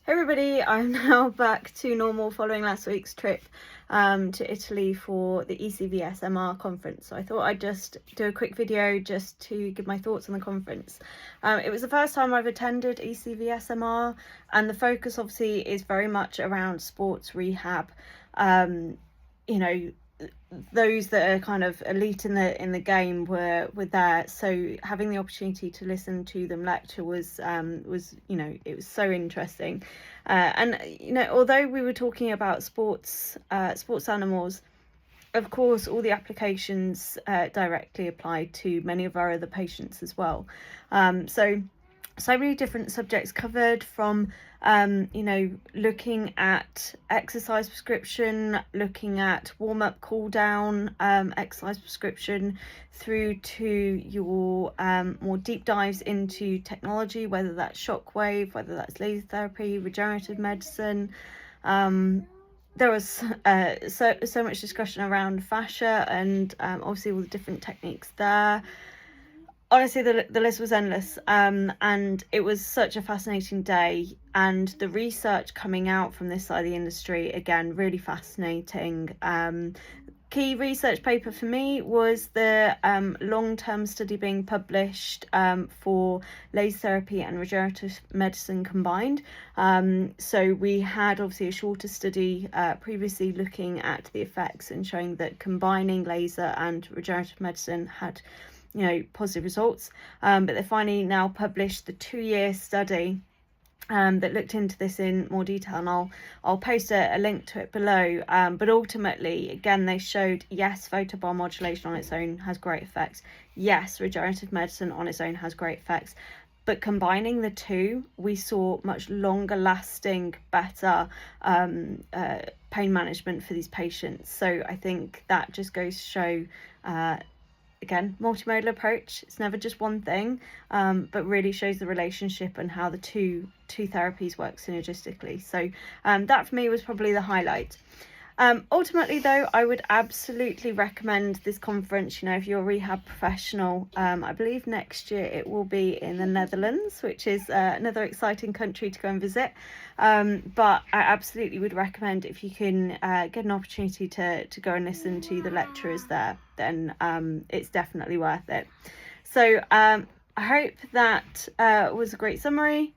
Hey everybody, I'm now back to normal following last week's trip to Italy for the ECVSMR conference. So I thought I'd just do a quick video just to give my thoughts on the conference. It was the first time I've attended ECVSMR, and the focus obviously is very much around sports rehab. You know, those that are kind of elite in the game were there, so having the opportunity to listen to them lecture was it was so interesting. And although we were talking about sports animals, of course all the applications directly apply to many of our other patients as well. So many different subjects covered, from looking at exercise prescription, looking at warm-up, cool-down exercise prescription, through to your more deep dives into technology, whether that's shockwave, whether that's laser therapy, regenerative medicine. There was so much discussion around fascia and obviously all the different techniques there. Honestly, the list was endless, and it was such a fascinating day, and the research coming out from this side of the industry, again, really fascinating. Key research paper for me was the long-term study being published for laser therapy and regenerative medicine combined. So we had obviously a shorter study previously looking at the effects and showing that combining laser and regenerative medicine had positive results, but they finally now published the 2-year study that looked into this in more detail, and I'll post a link to it below. But ultimately, again, they showed, yes, photobiomodulation on its own has great effects, yes, regenerative medicine on its own has great effects, but combining the two, we saw much longer lasting, better pain management for these patients. So I think that just goes to show, again, multimodal approach. It's never just one thing, but really shows the relationship and how the two therapies work synergistically. So that for me was probably the highlight. Ultimately though, I would absolutely recommend this conference. If you're a rehab professional, I believe next year it will be in the Netherlands, which is another exciting country to go and visit. But I absolutely would recommend, if you can get an opportunity to go and listen to the lecturers there, then it's definitely worth it. So I hope that was a great summary.